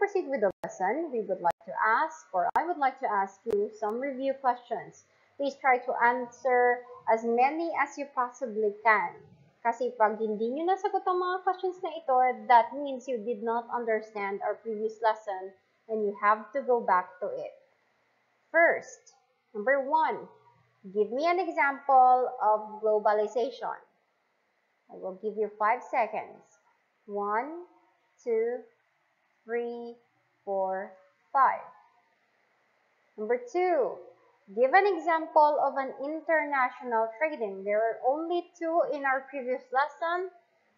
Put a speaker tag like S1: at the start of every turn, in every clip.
S1: proceed with the lesson, we would like to ask, or I would like to ask you some review questions. Please try to answer as many as you possibly can. Kasi pag hindi nyo nasagot ang mga questions na ito, that means you did not understand our previous lesson and you have to go back to it. First, number 1, give me an example of globalization. I will give you 5 seconds. 1, 2, 3, 4, 5. Number 2, give an example of an international trading. There are only 2 in our previous lesson,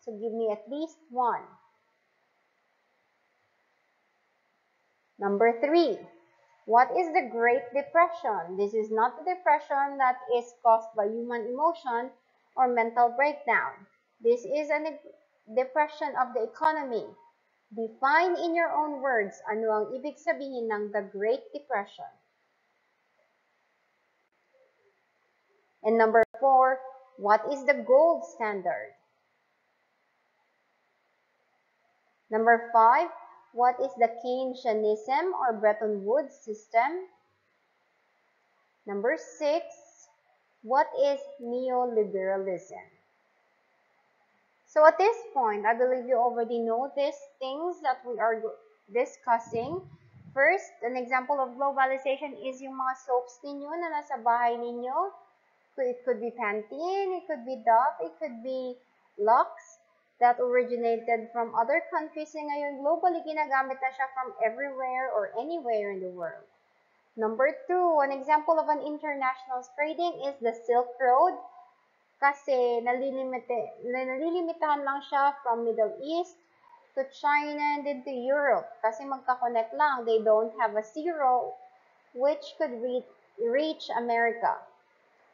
S1: so give me at least 1. Number 3, what is the Great Depression? This is not the depression that is caused by human emotion or mental breakdown. This is a depression of the economy. Define in your own words ano ang ibig sabihin ng the Great Depression. And number 4, what is the gold standard? Number 5, what is the Keynesianism or Bretton Woods system? Number 6, what is neoliberalism? So at this point, I believe you already know these things that we are discussing. First, an example of globalization is yung mga soaps ninyo na nasa bahay ninyo. It could be Pantene, it could be Dove, it could be Lux that originated from other countries and ngayon globally ginagamit na siya from everywhere or anywhere in the world. Number 2, an example of an international trading is the Silk Road. Kasi nalilimitahan lang siya from Middle East to China and then to Europe. Kasi magka-connect lang. They don't have a zero which could reach America.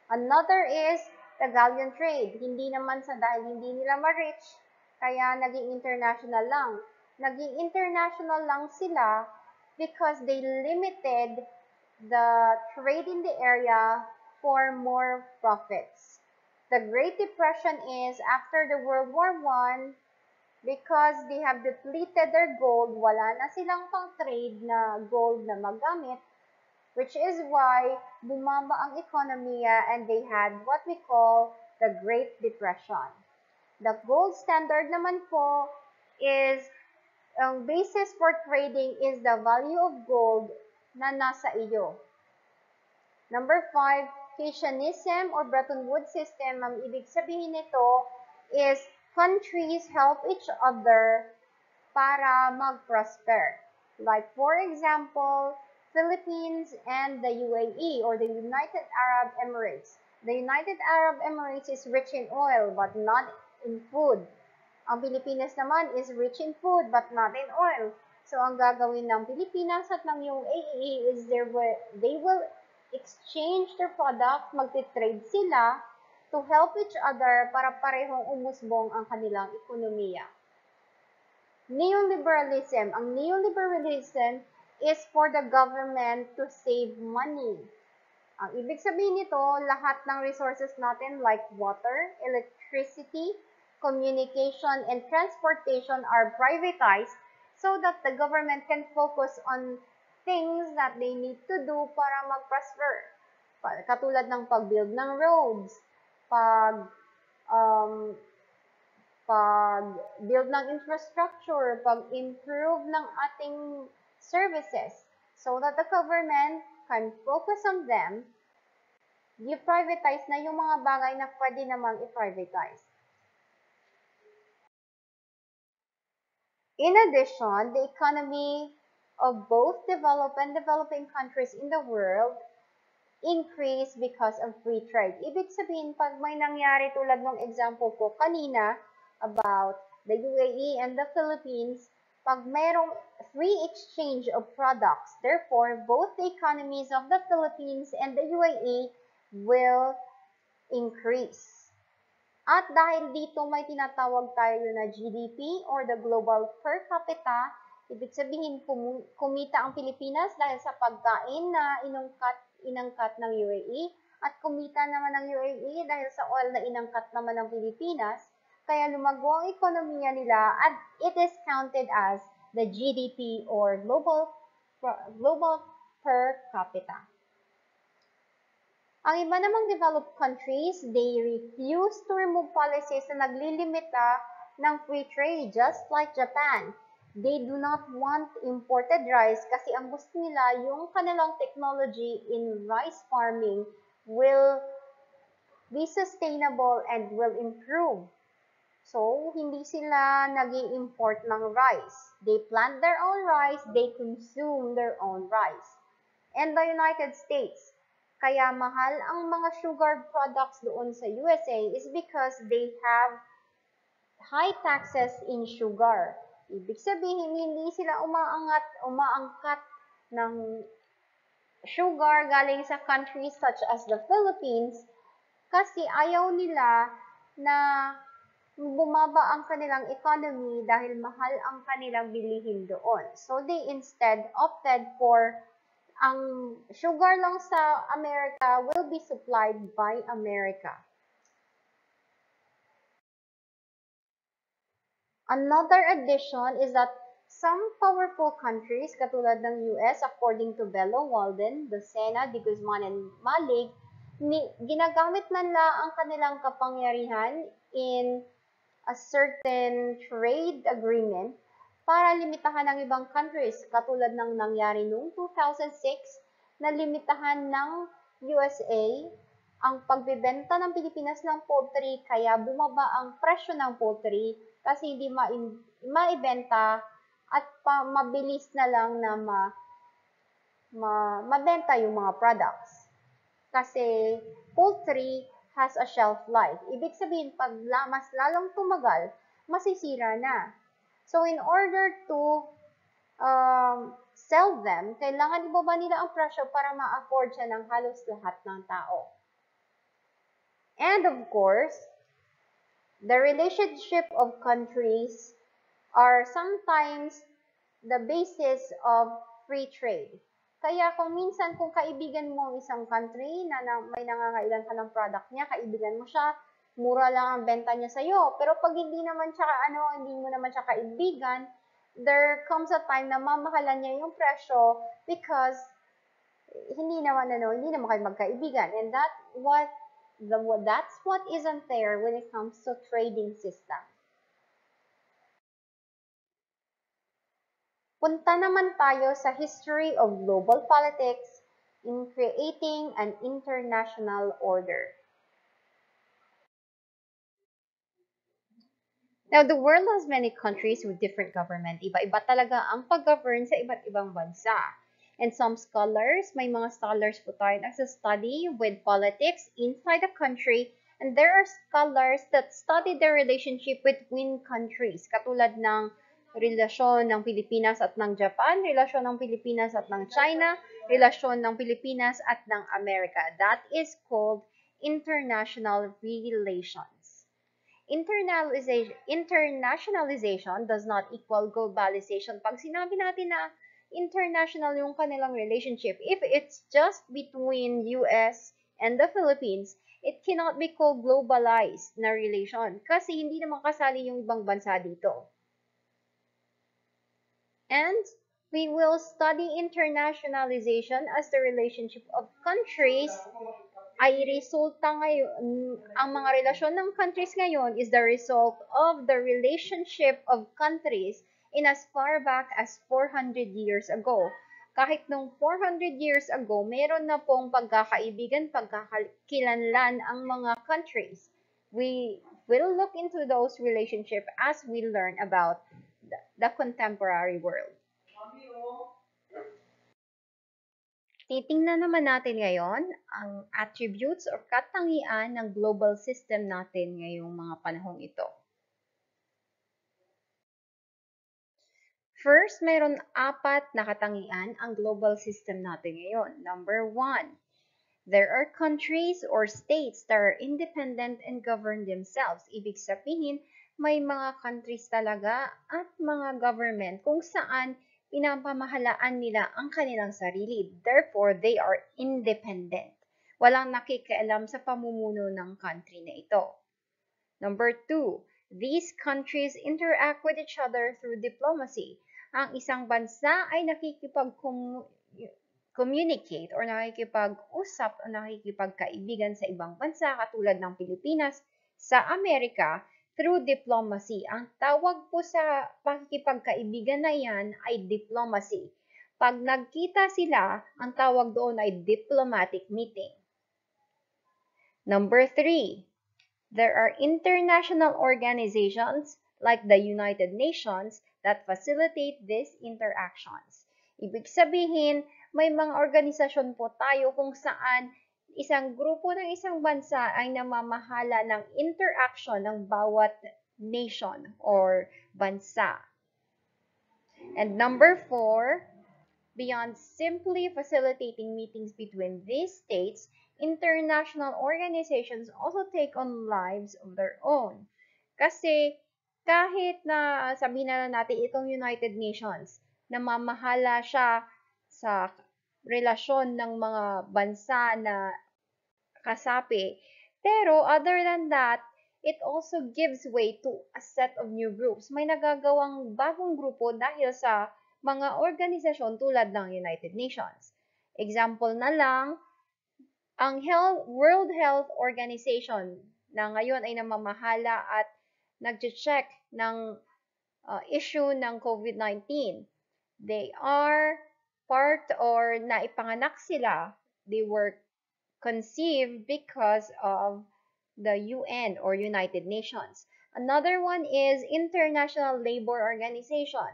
S1: Another is the galleon trade. Hindi naman dahil hindi nila ma-reach, kaya naging international lang. Naging international lang sila because they limited the trade in the area for more profits. The Great Depression is after the World War I, because they have depleted their gold, wala na silang pang-trade na gold na magamit, which is why bumaba ang ekonomiya and they had what we call the Great Depression. The gold standard naman po is, ang basis for trading is the value of gold na nasa iyo. Number 5, Keynesianism or Bretton Woods system, ang ibig sabihin nito is countries help each other para mag-prosper. Like for example, Philippines and the UAE or the United Arab Emirates. The United Arab Emirates is rich in oil but not in food. Ang Pilipinas naman is rich in food but not in oil. So ang gagawin ng Pilipinas at ng UAE is they will exchange their products, magti-trade sila to help each other para parehong umusbong ang kanilang ekonomiya. Neoliberalism. Ang neoliberalism is for the government to save money. Ang ibig sabihin nito, lahat ng resources natin like water, electricity, communication, and transportation are privatized so that the government can focus on things that they need to do para mag-prosper. Katulad ng pag-build ng roads, pag-build ng infrastructure, pag-improve ng ating services so that the government can focus on them. I-privatize na yung mga bagay na pwede namang i-privatize. In addition, the economy of both developed and developing countries in the world increase because of free trade. Ibig sabihin, pag may nangyari tulad ng example ko kanina about the UAE and the Philippines, pag mayroong free exchange of products, therefore, both the economies of the Philippines and the UAE will increase. At dahil dito may tinatawag tayo na GDP or the global per capita, ibig sabihin kumita ang Pilipinas dahil sa pagkain na inangkat ng UAE at kumita naman ng UAE dahil sa oil na inangkat naman ng Pilipinas, kaya lumago ang ekonomiya nila at it is counted as the GDP or global per capita. Ang iba namang developed countries, they refuse to remove policies na naglilimita ng free trade, just like Japan. They do not want imported rice kasi ang gusto nila yung kanilang technology in rice farming will be sustainable and will improve. So, hindi sila nag-i-import ng rice. They plant their own rice, they consume their own rice. And the United States, kaya mahal ang mga sugar products doon sa USA is because they have high taxes in sugar. Ibig sabihin, hindi sila umaangkat ng sugar galing sa countries such as the Philippines kasi ayaw nila na bumaba ang kanilang economy dahil mahal ang kanilang bilihin doon. So they instead opted for ang sugar lang sa America will be supplied by America. Another addition is that some powerful countries, katulad ng US, according to Bello Walden, Docena, de Guzman, and Malig, ginagamit nila ang kanilang kapangyarihan in a certain trade agreement para limitahan ng ibang countries, katulad ng nangyari noong 2006 na limitahan ng USA ang pagbebenta ng Pilipinas ng poultry kaya bumaba ang presyo ng poultry kasi hindi maibenta at mabilis na lang na mabenta yung mga products. Kasi poultry has a shelf life. Ibig sabihin, pag mas lalong tumagal, masisira na. So, in order to sell them, kailangan ibaba nila ang presyo para ma-afford siya ng halos lahat ng tao. And of course, the relationship of countries are sometimes the basis of free trade. Kaya kung minsan kung kaibigan mo ang isang country na may nangangailan ka ng product niya, kaibigan mo siya, mura lang ang benta niya sa'yo. Pero pag hindi mo naman siya kaibigan, there comes a time na mamahalan niya yung presyo because hindi naman kayo magkaibigan. And that's what isn't there when it comes to trading system. Punta naman tayo sa history of global politics in creating an international order. Now, the world has many countries with different government. Iba-iba talaga ang pag-govern sa iba't ibang bansa. And may mga scholars po tayo nagsa-study with politics inside the country. And there are scholars that study the relationship between countries. Katulad ng relasyon ng Pilipinas at ng Japan, relasyon ng Pilipinas at ng China, relasyon ng Pilipinas at ng Amerika. That is called international relations. Internationalization does not equal globalization. Pag sinabi natin na international yung kanilang relationship, if it's just between US and the Philippines, it cannot be called globalized na relation kasi hindi naman kasali yung ibang bansa dito. And we will study internationalization as the relationship of countries ay resulta ngayon, ang mga relasyon ng countries ngayon is the result of the relationship of countries in as far back as 400 years ago. Kahit nung 400 years ago, meron na pong pagkakaibigan, pagkakakilanlan ang mga countries. We will look into those relationships as we learn about the contemporary world. Titingnan naman natin ngayon ang attributes or katangian ng global system natin ngayong mga panahong ito. First, mayroon 4 na katangian ang global system natin ngayon. Number 1, there are countries or states that are independent and govern themselves. Ibig sabihin, may mga countries talaga at mga government kung saan pinapamahalaan nila ang kanilang sarili. Therefore, they are independent. Walang nakikialam sa pamumuno ng country na ito. Number 2, these countries interact with each other through diplomacy. ang isang bansa ay communicate or nakikipag-usap o nakikipagkaibigan sa ibang bansa katulad ng Pilipinas sa Amerika through diplomacy. Ang tawag po sa pakikipagkaibigan na yan ay diplomacy. Pag nagkita sila, ang tawag doon ay diplomatic meeting. Number 3, there are international organizations like the United Nations that facilitate these interactions. Ibig sabihin, may mga organisasyon po tayo kung saan isang grupo ng isang bansa ay namamahala ng interaction ng bawat nation or bansa. And number 4, beyond simply facilitating meetings between these states, international organizations also take on lives of their own. Kasi kahit na sabihin na natin itong United Nations, namamahala siya sa relasyon ng mga bansa na kasapi, pero other than that, it also gives way to a set of new groups. May nagagawang bagong grupo dahil sa mga organisasyon tulad ng United Nations. Example na lang, ang World Health Organization na ngayon ay namamahala at nag-check ng issue ng COVID-19. They are part or naipanganak sila. They were conceived because of the UN or United Nations. Another one is International Labor Organization.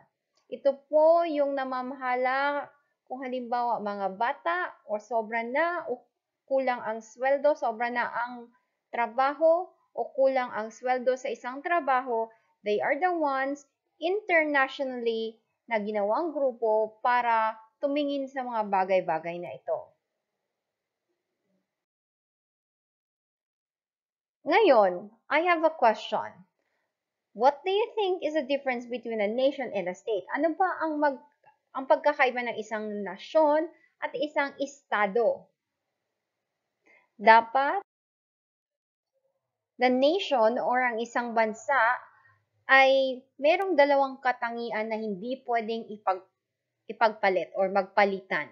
S1: Ito po yung namamahala kung halimbawa mga bata o sobra na o kulang ang sweldo, sobra na ang trabaho o kulang ang sweldo sa isang trabaho, they are the ones internationally na ginawang grupo para tumingin sa mga bagay-bagay na ito. Ngayon, I have a question. What do you think is the difference between a nation and a state? Ano ba ang pagkakaiba ng isang nasyon at isang estado? Dapat, the nation or ang isang bansa ay merong dalawang katangian na hindi pwedeng ipagpalit or magpalitan.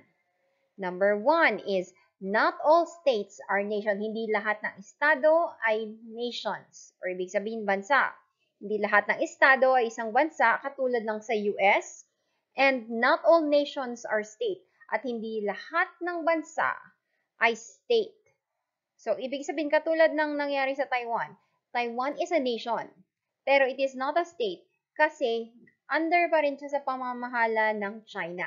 S1: Number 1 is, not all states are nation. Hindi lahat ng estado ay nations or ibig sabihin bansa. Hindi lahat ng estado ay isang bansa katulad ng sa US, and not all nations are state. At hindi lahat ng bansa ay state. So, ibig sabihin katulad ng nangyari sa Taiwan. Taiwan is a nation, pero it is not a state kasi under pa rin siya sa pamamahala ng China.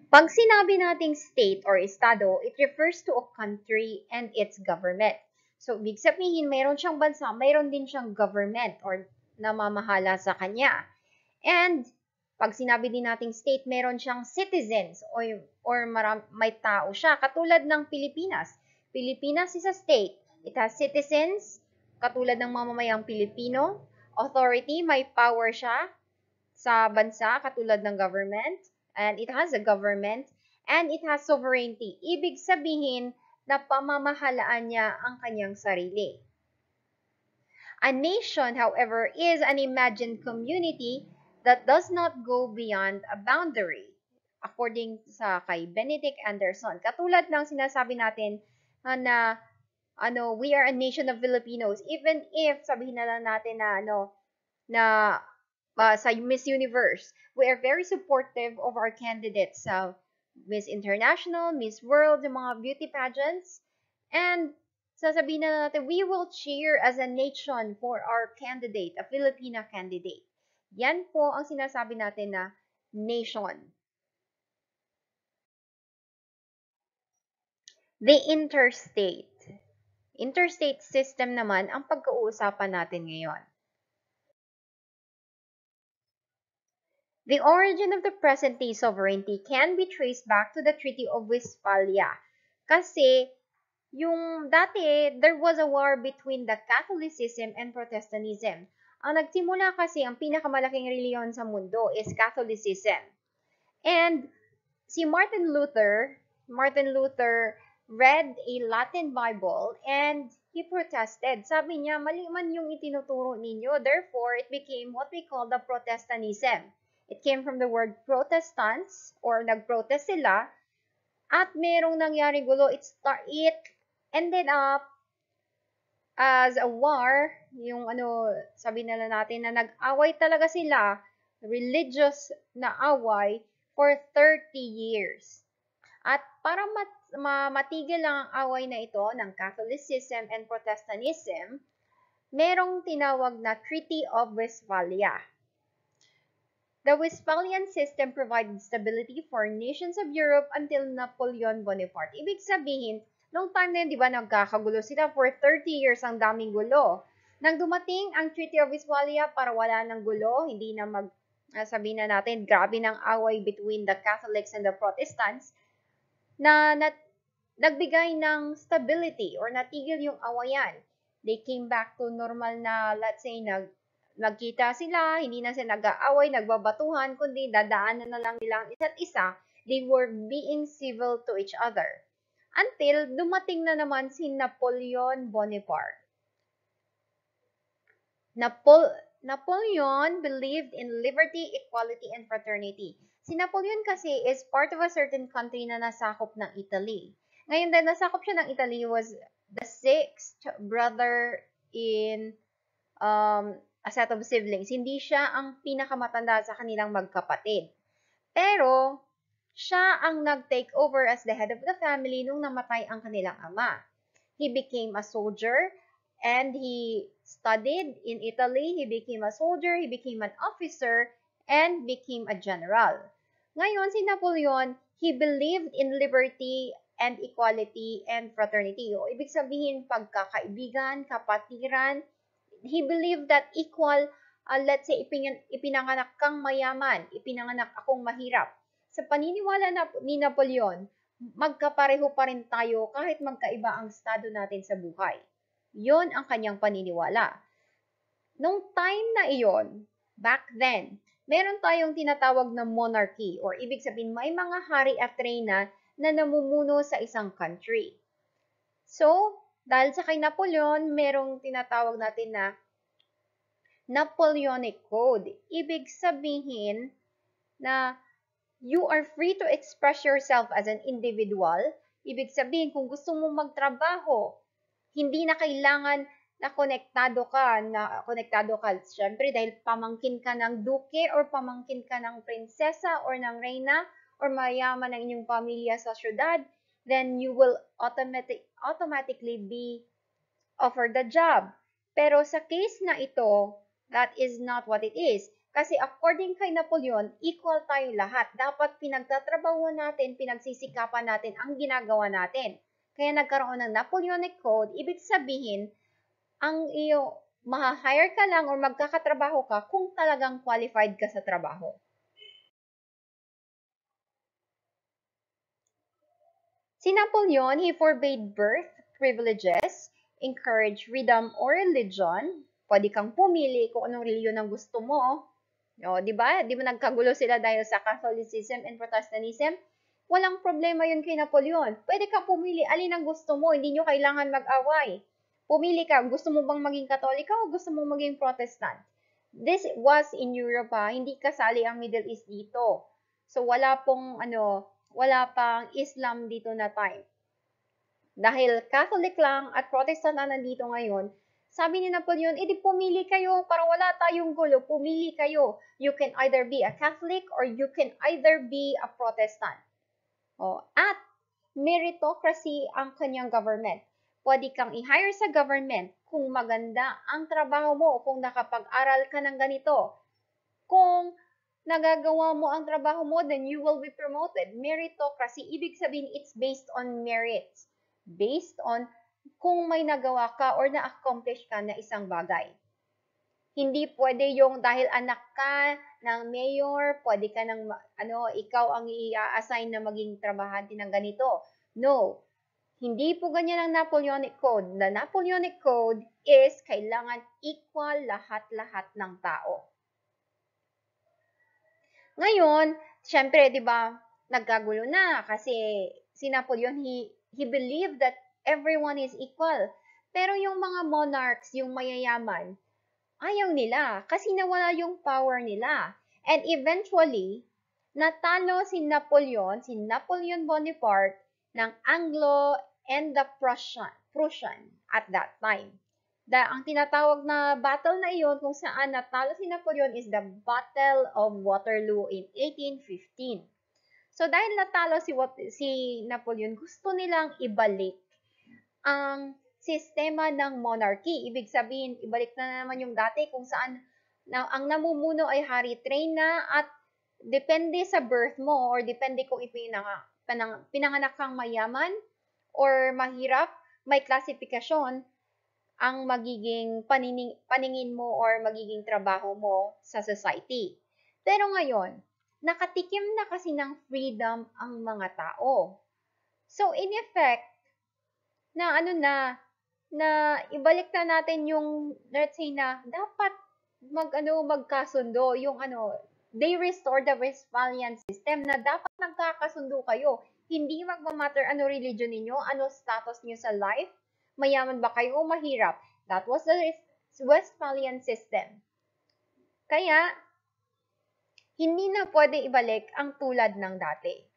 S1: Pag sinabi nating state or estado, it refers to a country and its government. So, ibig sabihin, mayroon siyang bansa, mayroon din siyang government or namamahala sa kanya. And, pag sinabi din nating state, mayroon siyang citizens or may tao siya. Katulad ng Pilipinas. Pilipinas is a state. It has citizens, katulad ng mamamayang Pilipino. Authority, may power siya sa bansa, katulad ng government. And it has a government. And it has sovereignty. Ibig sabihin na pamamahalaan niya ang kanyang sarili. A nation, however, is an imagined community that does not go beyond a boundary, according sa kay Benedict Anderson. Katulad ng sinasabi natin na we are a nation of Filipinos, even if sabihin na lang natin sa Miss Universe, we are very supportive of our candidates sa Miss International, Miss World, yung mga beauty pageants, and sasabihin na natin, we will cheer as a nation for our candidate, a Filipina candidate. Yan po ang sinasabi natin na nation. The interstate. Interstate system naman ang pagkauusapan natin ngayon. The origin of the present-day sovereignty can be traced back to the Treaty of Westphalia. Kasi, yung dati, there was a war between the Catholicism and Protestantism. Ang nagsimula kasi, ang pinakamalaking reliyon sa mundo is Catholicism. And si Martin Luther read a Latin Bible and he protested. Sabi niya, mali man yung itinuturo ninyo. Therefore, it became what we call the Protestantism. It came from the word Protestants, or nag-protest sila, at merong nangyari gulo. It ended up as a war, yung sabi nila natin na nag-away talaga sila, religious na away, for 30 years. At para matigil lang ang away na ito ng Catholicism and Protestantism, merong tinawag na Treaty of Westphalia. The Westphalian system provided stability for nations of Europe until Napoleon Bonaparte. Ibig sabihin, noong time na yun, di ba, nagkakagulo sila for 30 years, ang daming gulo. Nang dumating ang Treaty of Westphalia para wala ng gulo, hindi na sabihin na natin, grabe ng away between the Catholics and the Protestants, na nagbigay ng stability or natigil yung awayan. They came back to normal na, let's say, nagkita sila, hindi na sila nag-aaway, nagbabatuhan, kundi dadaanan na lang nila ang isa't isa. They were being civil to each other. Until dumating na naman si Napoleon Bonaparte. Napoleon believed in liberty, equality, and fraternity. Si Napoleon kasi is part of a certain country na nasakop ng Italy. Ngayon dahil nasakop siya ng Italy, was the sixth brother in a set of siblings. Hindi siya ang pinakamatanda sa kanilang magkapatid. Pero, siya ang nag-take over as the head of the family nung namatay ang kanilang ama. He became a soldier and he studied in Italy. He became a soldier, he became an officer, and became a general. Ngayon, si Napoleon, he believed in liberty and equality and fraternity. O, ibig sabihin, pagkakaibigan, kapatiran. He believed that equal, let's say, ipinanganak kang mayaman, ipinanganak akong mahirap. Sa paniniwala ni Napoleon, magkapareho pa rin tayo kahit magkaiba ang estado natin sa buhay. Yon ang kanyang paniniwala. Nung time na iyon, back then, meron tayong tinatawag na monarchy, or ibig sabihin may mga hari at reyna na namumuno sa isang country. So, dahil sa kay Napoleon, merong tinatawag natin na Napoleonic Code. Ibig sabihin na you are free to express yourself as an individual. Ibig sabihin, kung gusto mo magtrabaho, hindi na kailangan na konektado ka. Siyempre, dahil pamangkin ka ng duke or pamangkin ka ng prinsesa or ng reyna or mayaman ng inyong pamilya sa syudad, then you will automatically be offered the job. Pero sa case na ito, that is not what it is. Kasi according kay Napoleon, equal tayo lahat. Dapat pinagtatrabahuan natin, pinagsisikapan natin ang ginagawa natin. Kaya nagkaroon ng Napoleonic Code, ibig sabihin, ang ma-hire ka lang or magkakatrabaho ka kung talagang qualified ka sa trabaho. Si Napoleon, he forbade birth, privileges, encouraged freedom or religion. Pwede kang pumili kung anong reliyon ang gusto mo. O, di ba? Di ba nagkagulo sila dahil sa Catholicism and Protestantism? Walang problema yun kay Napoleon. Pwede kang pumili alin ang gusto mo. Hindi nyo kailangan mag-away. Pumili ka, gusto mo bang maging Katolika o gusto mo maging Protestant? This was in Europe, hindi kasali ang Middle East dito. So wala pang Islam dito na time. Dahil Catholic lang at Protestant na nandito ngayon, sabi ni Napoleon, edi pumili kayo para wala tayong gulo. Pumili kayo. You can either be a Catholic or you can either be a Protestant. At meritocracy ang kanyang government. Pwede kang i-hire sa government kung maganda ang trabaho mo, kung nakapag-aral ka ng ganito. Kung nagagawa mo ang trabaho mo, then you will be promoted. Meritocracy, ibig sabihin, it's based on merits. Based on kung may nagawa ka or na-accomplish ka na isang bagay. Hindi pwede yung dahil anak ka ng mayor, pwede ka ng, ikaw ang i-assign na maging trabahante ng ganito. No. Hindi po ganyan ang Napoleonic Code. The Napoleonic Code is kailangan equal lahat-lahat ng tao. Ngayon, syempre, di ba, nagkagulo na kasi si Napoleon, he believed that everyone is equal. Pero yung mga monarchs, yung mayayaman, ayaw nila kasi nawala yung power nila. And eventually, natalo si Napoleon Bonaparte ng Anglo and the Prussian at that time. Ang tinatawag na battle na iyon kung saan natalo si Napoleon is the Battle of Waterloo in 1815. So dahil natalo si Napoleon, gusto nilang ibalik ang sistema ng monarchy. Ibig sabihin, ibalik na naman yung dati kung saan ang namumuno ay Hari Trina at depende sa birth mo or depende kung pinanganak kang mayaman or mahirap, may klasifikasyon ang magiging paningin mo or magiging trabaho mo sa society. Pero ngayon, nakatikim na kasi ng freedom ang mga tao. So, in effect, na ibalik na natin yung, let's say na, dapat magkasundo, they restore the Westphalian system na dapat nagkakasundo kayo. Hindi magmamatter ano religion ninyo, ano status niyo sa life, mayaman ba kayo o mahirap. That was the Westphalian system. Kaya, hindi na pwede ibalik ang tulad ng dati.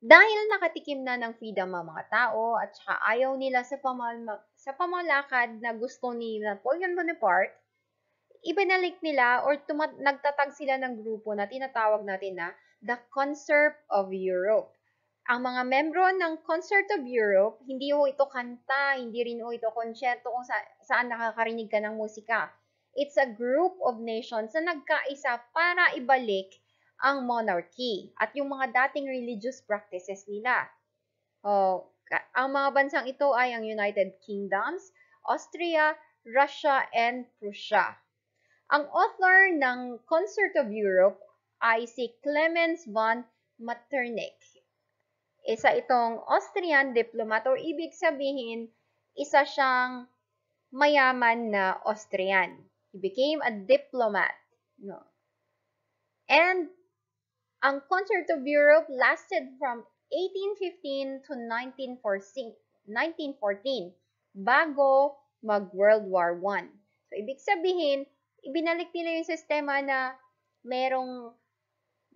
S1: Dahil nakatikim na ng freedom ang mga tao at saka ayaw nila sa pamalakad na gusto ni Napoleon Bonaparte, ibinalik nila or nagtatag sila ng grupo na tinatawag natin na the Concert of Europe. Ang mga membro ng Concert of Europe, hindi ho ito kanta, hindi rin ho ito konsyerto kung saan nakakarinig ka ng musika. It's a group of nations na nagkaisa para ibalik ang monarchy at yung mga dating religious practices nila. Ang mga bansang ito ay ang United Kingdoms, Austria, Russia, and Prussia. Ang author ng Concert of Europe ay si Clemens von Metternich. Isa itong Austrian diplomat or ibig sabihin, isa siyang mayaman na Austrian. He became a diplomat. No? And ang Concert of Europe lasted from 1815 to 1914 bago mag-World War I. So, ibig sabihin, ibinalik nila yung sistema na merong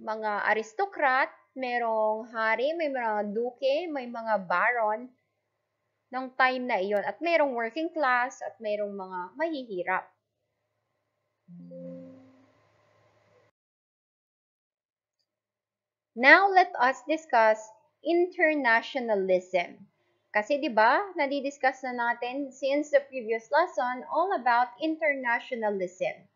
S1: mga aristocrat, merong hari, may mga duke, may mga baron ng time na iyon. At merong working class at merong mga mahihirap. Now, let us discuss internationalism. Kasi 'di ba, nadidiscuss na natin since the previous lesson all about internationalism.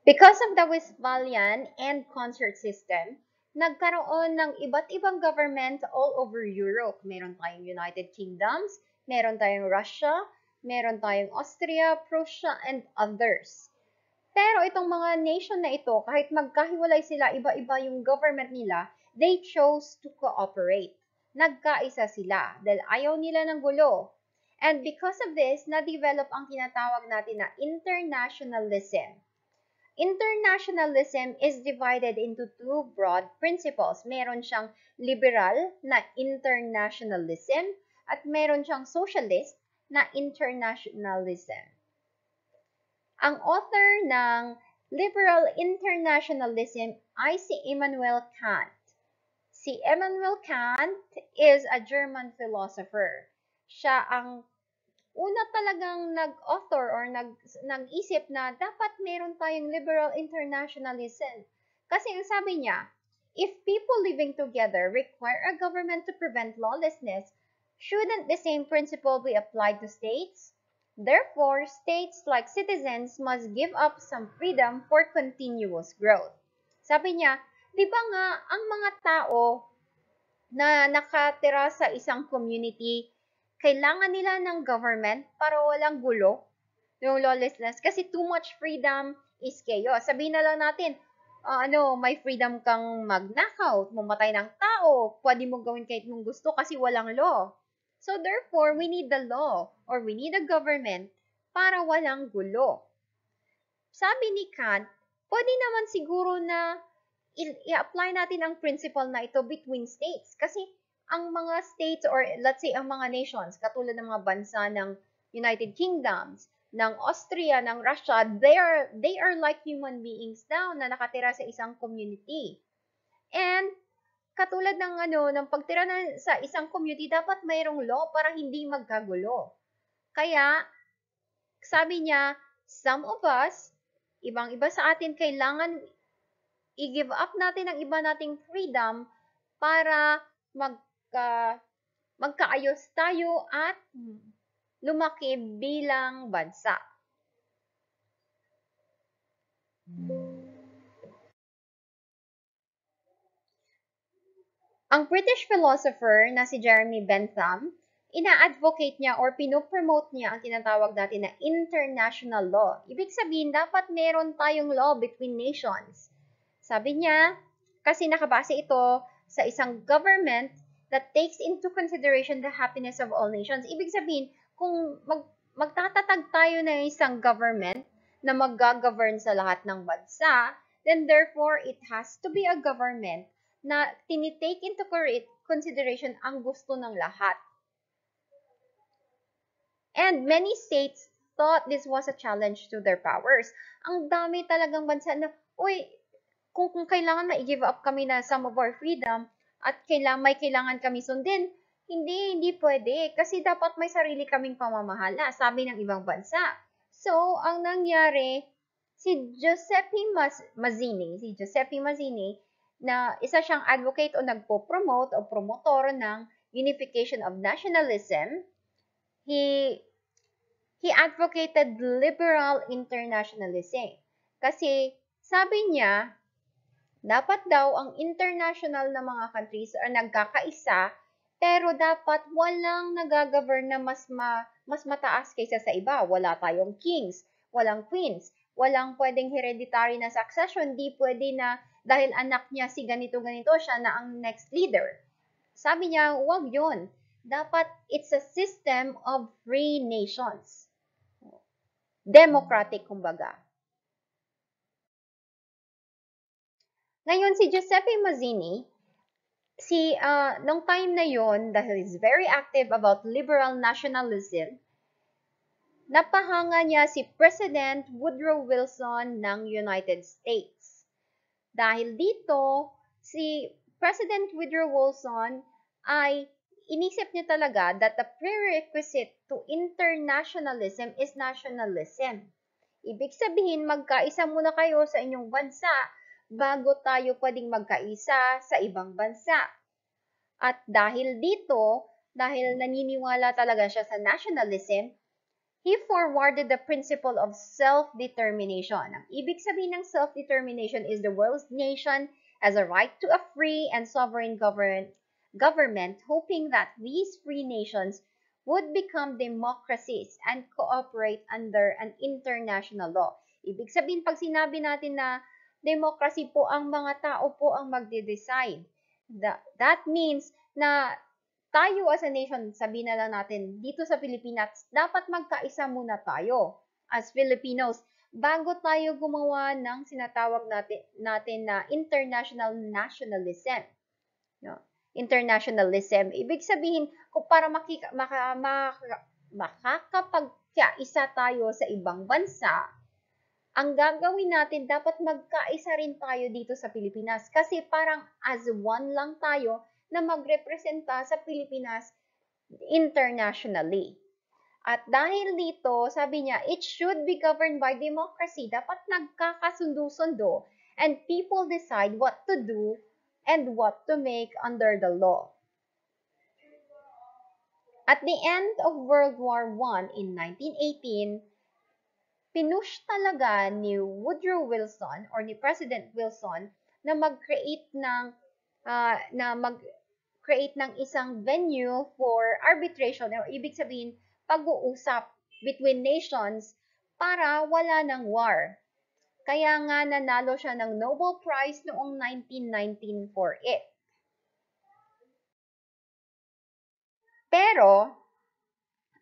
S1: Because of the Westphalian and concert system, nagkaroon ng iba't ibang government all over Europe. Meron tayong United Kingdoms, meron tayong Russia, meron tayong Austria, Prussia, and others. Pero itong mga nation na ito, kahit magkahiwalay sila, iba-iba yung government nila, they chose to cooperate. Nagkaisa sila dahil ayaw nila ng gulo. And because of this, na-develop ang tinatawag natin na internationalism. Internationalism is divided into two broad principles. Meron siyang liberal na internationalism at meron siyang socialist na internationalism. Ang author ng liberal internationalism ay si Immanuel Kant. Si Immanuel Kant is a German philosopher. Siya ang una talagang nag-author or nag-isip na dapat meron tayong liberal internationalism. Kasi ang sabi niya, if people living together require a government to prevent lawlessness, shouldn't the same principle be applied to states? Therefore, states like citizens must give up some freedom for continuous growth. Sabi niya, di ba nga ang mga tao na nakatira sa isang community, kailangan nila ng government para walang gulo, yung lawlessness, kasi too much freedom is chaos. Sabihin na lang natin, may freedom kang magnakaw, mamatay ng tao, pwede mo gawin kahit mong gusto kasi walang law. So therefore, we need the law or we need a government para walang gulo. Sabi ni Kant, pwede naman siguro na i-apply natin ang principle na ito between states. Kasi ang mga states or let's say ang mga nations, katulad ng mga bansa ng United Kingdoms, ng Austria, ng Russia, they are like human beings daw na nakatira sa isang community. And katulad ng ng pagtira sa isang community, dapat mayroong law para hindi magkagulo. Kaya sabi niya, some of us, ibang-iba sa atin, kailangan i-give up natin ang iba nating freedom para magkaayos tayo at lumaki bilang bansa. Ang British philosopher na si Jeremy Bentham, ina-advocate niya or pinopromote niya ang tinatawag natin na international law. Ibig sabihin, dapat meron tayong law between nations. Sabi niya, kasi nakabase ito sa isang government that takes into consideration the happiness of all nations. Ibig sabihin, kung magtatatag tayo ng isang government na mag-govern sa lahat ng bansa, then therefore, it has to be a government na tinitake into consideration ang gusto ng lahat. And many states thought this was a challenge to their powers. Ang dami talagang bansa na, kung kailangan ma-give up kami na some of our freedom at may kailangan kami sundin, hindi pwede kasi dapat may sarili kaming pamamahala, sabi ng ibang bansa. So, ang nangyari, si Giuseppe Mazzini, na isa siyang advocate o nagpo-promote o promotor ng unification of nationalism, he advocated liberal internationalism. Kasi sabi niya, dapat daw ang international na mga countries ay nagkakaisa, pero dapat walang nagagovern na mas mataas kaysa sa iba. Wala tayong kings, walang queens, walang pwedeng hereditary na succession, di pwede na dahil anak niya si ganito-ganito, siya na ang next leader. Sabi niya, wag yun. Dapat it's a system of free nations. Democratic, kumbaga. Ngayon, si Giuseppe Mazzini, nung time na yon, dahil he's very active about liberal nationalism, napahanga niya si President Woodrow Wilson ng United States. Dahil dito, si President Woodrow Wilson ay inisip niya talaga that the prerequisite to internationalism is nationalism. Ibig sabihin, magkaisa muna kayo sa inyong bansa bago tayo pwedeng magkaisa sa ibang bansa. At dahil dito, dahil naniniwala talaga siya sa nationalism, he forwarded the principle of self-determination. Ang ibig sabihin ng self-determination is the world's nation has a right to a free and sovereign government, hoping that these free nations would become democracies and cooperate under an international law. Ibig sabihin, pag sinabi natin na democracy po, ang mga tao po ang magde-decide. That means na tayo as a nation, sabihin na lang natin, dito sa Pilipinas, dapat magkaisa muna tayo as Filipinos bago tayo gumawa ng sinatawag natin na international nationalism. No? Internationalism. Ibig sabihin, kung para makakapagkaisa tayo sa ibang bansa, ang gagawin natin, dapat magkaisa rin tayo dito sa Pilipinas. Kasi parang as one lang tayo na magrepresenta sa Pilipinas internationally. At dahil dito, sabi niya, it should be governed by democracy. Dapat nagkakasundo-sundo and people decide what to do and what to make under the law. At the end of World War I in 1918, pinush talaga ni Woodrow Wilson or ni President Wilson na mag-create ng isang venue for arbitration, or ibig sabihin pag-uusap between nations para wala ng war. Kaya nga nanalo siya ng Nobel Prize noong 1919 for it. Pero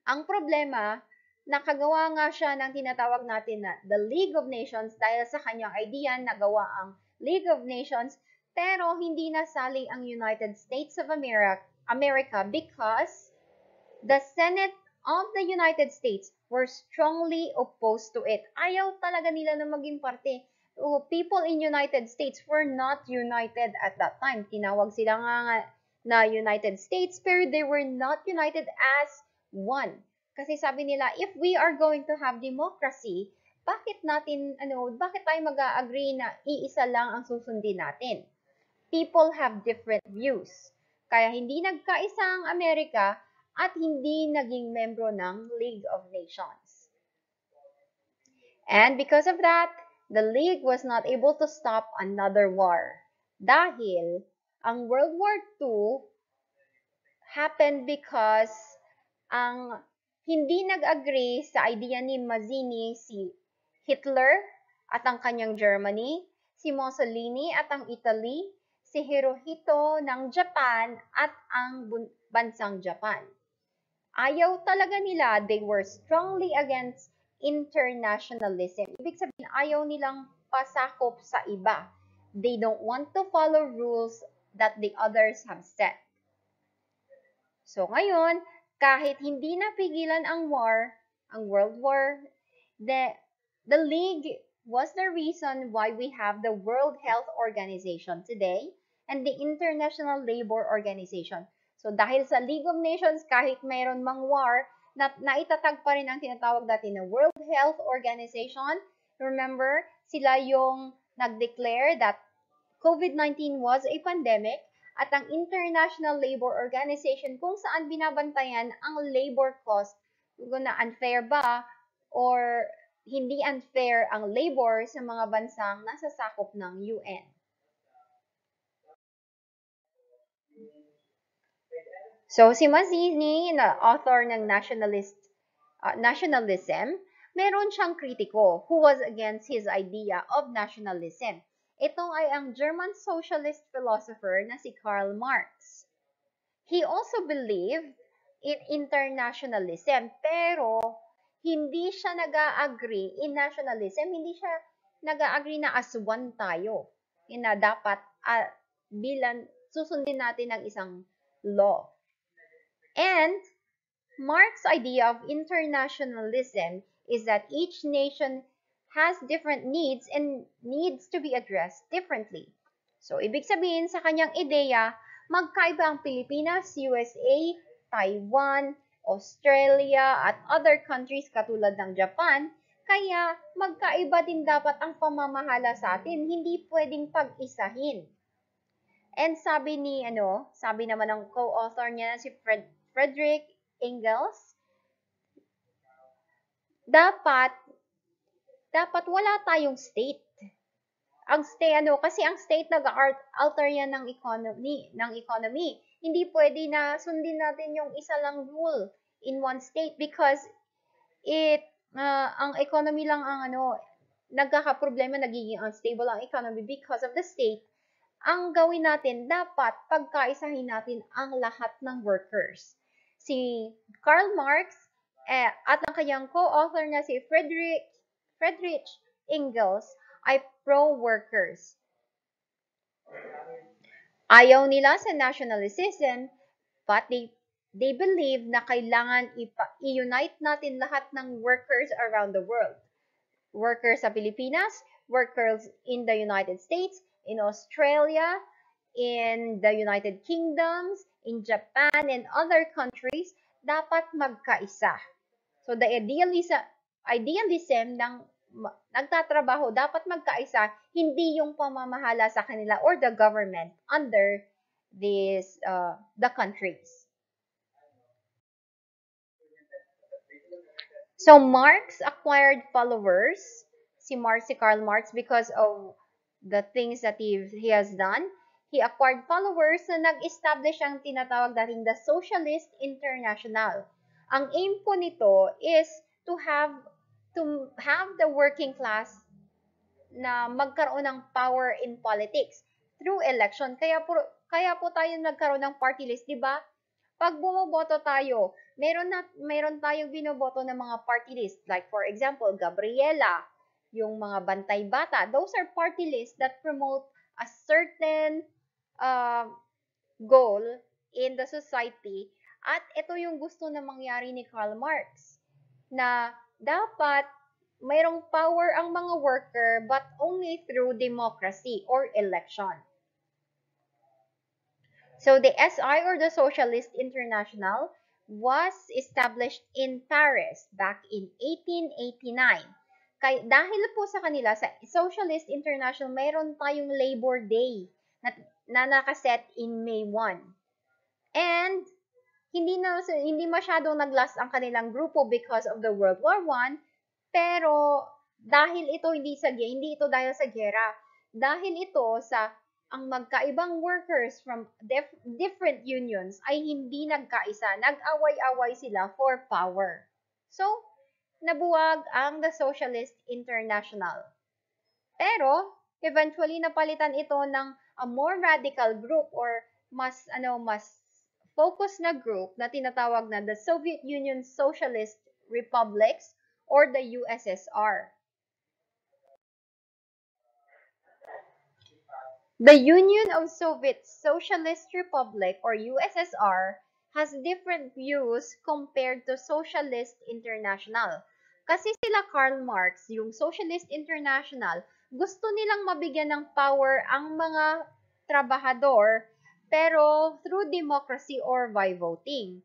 S1: ang problema, nakagawa nga siya ng tinatawag natin na the League of Nations dahil sa kanyang idea nagawa ang League of Nations, pero hindi nasali ang United States of America because the Senate of the United States were strongly opposed to it. Ayaw talaga nila na maging parte. People in United States were not united at that time. Tinawag sila nga na United States, pero they were not united as one. Kasi sabi nila, if we are going to have democracy, bakit tayo mag-agree na iisa lang ang susundin natin? People have different views. Kaya hindi nagkaisa ang Amerika at hindi naging membro ng League of Nations. And because of that, the League was not able to stop another war. Dahil ang World War II happened because ang hindi nag-agree sa idea ni Mazzini si Hitler at ang kanyang Germany, si Mussolini at ang Italy, si Hirohito ng Japan at ang bansang Japan. Ayaw talaga nila, they were strongly against internationalism. Ibig sabihin, ayaw nilang pasakop sa iba. They don't want to follow rules that the others have set. So ngayon, kahit hindi napigilan ang World War, the League was the reason why we have the World Health Organization today and the International Labor Organization. So dahil sa League of Nations, kahit mayroon mang war, naitatag pa rin ang tinatawag dati na World Health Organization. Remember, sila yung nag-declare that COVID-19 was a pandemic at ang International Labor Organization kung saan binabantayan ang labor cost, kung na unfair ba or hindi unfair ang labor sa mga bansang nasa sakop ng UN. So, si Mazzini, na author ng nationalism, meron siyang kritiko who was against his idea of nationalism. Ito ay ang German socialist philosopher na si Karl Marx. He also believed in internationalism, pero hindi siya nag-agree in nationalism, hindi siya nag-agree na as one tayo. Na dapat bilang susundin natin ng isang law. And Marx's idea of internationalism is that each nation has different needs and needs to be addressed differently. So, ibig sabihin sa kanyang ideya, magkaiba ang Pilipinas, USA, Taiwan, Australia, at other countries katulad ng Japan, kaya magkaiba din dapat ang pamamahala sa atin, hindi pwedeng pag-isahin. And sabi naman ng co-author niya si Frederick Engels, dapat wala tayong state. Kasi ang state nag-alter yan ng economy. Hindi pwede na sundin natin yung isa lang rule in one state because ang economy lang ang nagkakaproblema, nagiging unstable ang economy because of the state. Ang gawin natin, dapat pagkaisahin natin ang lahat ng workers. Si Karl Marx at ang kanyang co-author na si Friedrich Engels ay pro-workers. Ayaw nila sa nationalism, but they believe na kailangan i-unite natin lahat ng workers around the world. Workers sa Pilipinas, workers in the United States, in Australia, in the United Kingdoms, in Japan, and other countries, dapat magkaisa. So the idealism ng nagtatrabaho dapat magkaisa, hindi yung pamamahala sa kanila or the government under the countries. So Marx acquired followers, si Karl Marx, because of the things that he has done. He acquired followers na nag-establish ang tinatawag dating the Socialist International. Ang aim po nito is to have the working class na magkaroon ng power in politics through election. Kaya po tayo nagkaroon ng party list, di ba? Pag bumoboto tayo, meron tayong binoboto ng mga party list. Like for example, Gabriela, yung mga Bantay Bata. Those are party lists that promote a certain uh, goal in the society. At ito yung gusto na mangyari ni Karl Marx, na dapat mayroong power ang mga worker but only through democracy or election. So the SI or the Socialist International was established in Paris back in 1889. Dahil po sa kanila, sa Socialist International, mayroon tayong Labor Day na nakaset in May 1. And hindi masyadong naglast ang kanilang grupo because of the World War I, pero dahil ito hindi ito dahil sa giyera, dahil ito sa ang magkaibang workers from different unions ay hindi nagkaisa, nag-away-away sila for power. So, nabuwag ang the Socialist International. Pero, eventually napalitan ito ng a more radical group or mas focus na group na tinatawag na the Soviet Union Socialist Republics or the USSR. The Union of Soviet Socialist Republic or USSR has different views compared to Socialist International. Kasi sila Karl Marx, yung Socialist International, gusto nilang mabigyan ng power ang mga trabahador pero through democracy or by voting.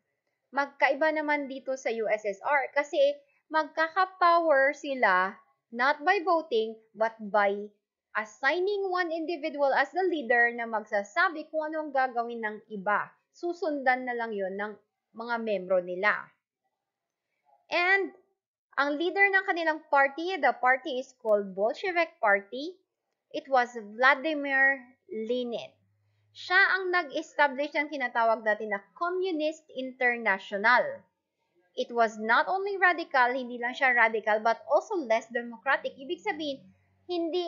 S1: Magkaiba naman dito sa USSR kasi magkaka-power sila not by voting but by assigning one individual as the leader na magsasabi kung ano ang gagawin ng iba. Susundan na lang yon ng mga membro nila. And ang leader ng kanilang party, the party is called Bolshevik Party. It was Vladimir Lenin. Siya ang nag-establish ng tinatawag natin na Communist International. It was not only radical, hindi lang siya radical, but also less democratic. Ibig sabihin, hindi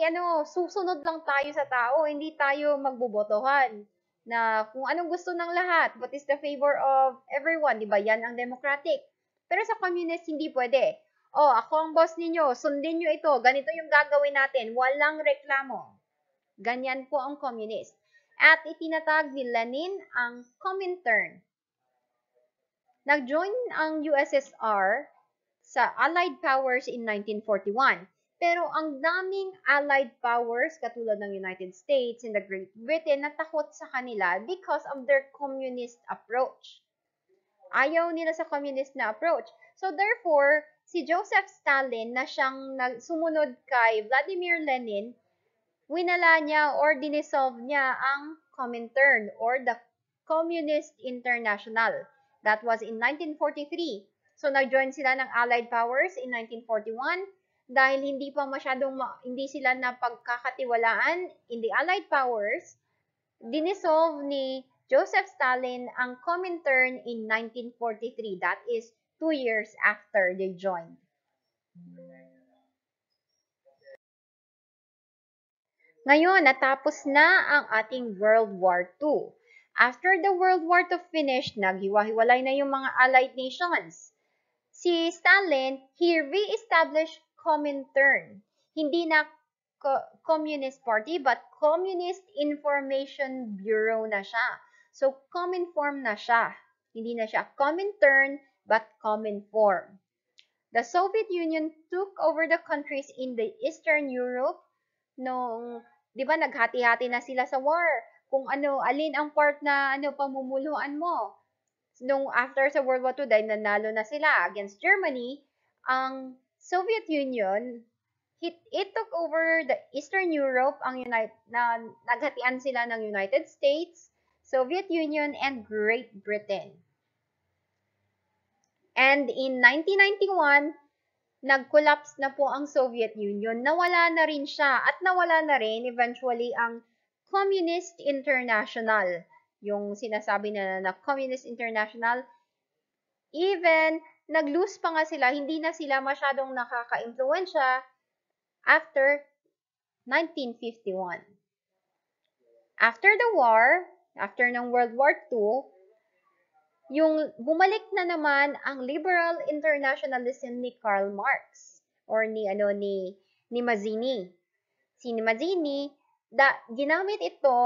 S1: susunod lang tayo sa tao, hindi tayo magbobotohan na kung anong gusto ng lahat, what is the favor of everyone, di ba? Yan ang democratic. Pero sa communist, hindi pwede. Oh, ako ang boss ninyo, sundin nyo ito, ganito yung gagawin natin, walang reklamo. Ganyan po ang communist. At itinatag ni Lenin ang Comintern. Nag-join ang USSR sa Allied Powers in 1941. Pero ang daming Allied Powers, katulad ng United States and the Great Britain, natakot sa kanila because of their communist approach. Ayaw nila sa communist na approach. So therefore, si Joseph Stalin na siyang sumunod kay Vladimir Lenin, winala niya or dinisolve niya ang Comintern or the Communist International. That was in 1943. So nag-join sila ng Allied Powers in 1941 dahil hindi sila napagkakatiwalaan in the Allied Powers. Dinisolve ni Joseph Stalin ang Comintern in 1943. That is 2 years after they joined. Ngayon, natapos na ang ating World War II. After the World War II finished, naghiwa-hiwalay na yung mga Allied nations. Si Stalin, he re-established Comintern. Hindi na Communist Party, but Communist Information Bureau na siya. So, Cominform na siya. Hindi na siya Comintern, but Cominform. The Soviet Union took over the countries in the Eastern Europe nung, di ba, naghati-hati na sila sa war. Kung alin ang part na pamumuluan mo. Nung after sa World War II, dahil nanalo na sila against Germany, ang Soviet Union, it took over the Eastern Europe, naghatian sila ng United States, Soviet Union, and Great Britain. And in 1991, nag-collapse na po ang Soviet Union, nawala na rin siya, at nawala na rin eventually ang Communist International. Yung sinasabi na Communist International, even nag-lose pa nga sila, hindi na sila masyadong nakaka-impluensya after 1951. After the war, after ng World War II, yung bumalik na naman ang liberal internationalism ni Karl Marx or ni ni Mazzini. Si Mazzini, ginamit ito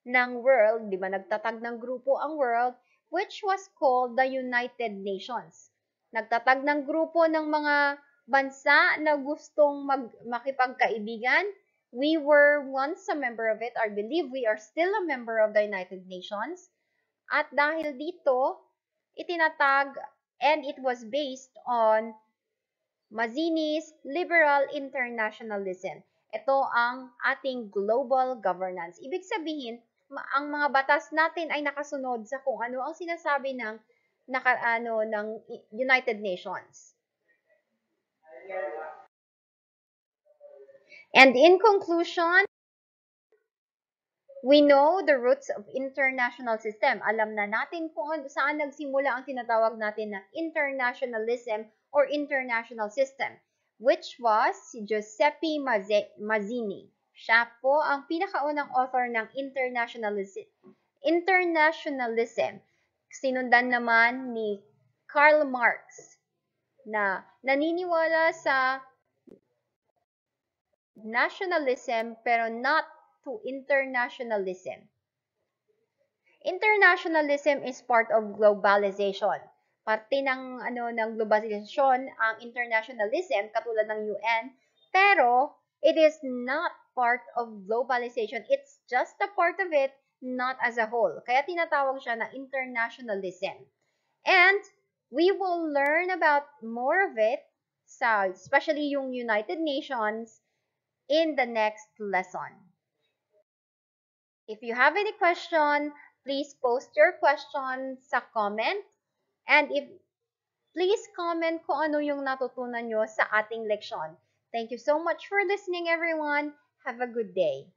S1: ng world, di ba? Nagtatag ng grupo ang world, which was called the United Nations. Nagtatag ng grupo ng mga bansa na gustong makipagkaibigan. We were once a member of it. I believe we are still a member of the United Nations. At dahil dito, itinatag and it was based on Mazzini's liberal internationalism. Ito ang ating global governance. Ibig sabihin, ang mga batas natin ay nakasunod sa kung ano ang sinasabi ng ng United Nations. And in conclusion, we know the roots of international system. Alam na natin kung saan nagsimula ang tinatawag natin na internationalism or international system, which was si Giuseppe Mazzini. Siya po ang pinakaunang author ng internationalism. Sinundan naman ni Karl Marx na naniniwala sa nationalism pero not to internationalism. Internationalism is part of globalization. Parte ng ng globalization ang internationalism katulad ng UN, pero it is not part of globalization. It's just a part of it, not as a whole. Kaya tinatawag siya na internationalism. And we will learn about more of it especially yung United Nations in the next lesson. If you have any question, please post your question sa comment. And please comment kung ano yung natutunan nyo sa ating leksyon. Thank you so much for listening, everyone. Have a good day.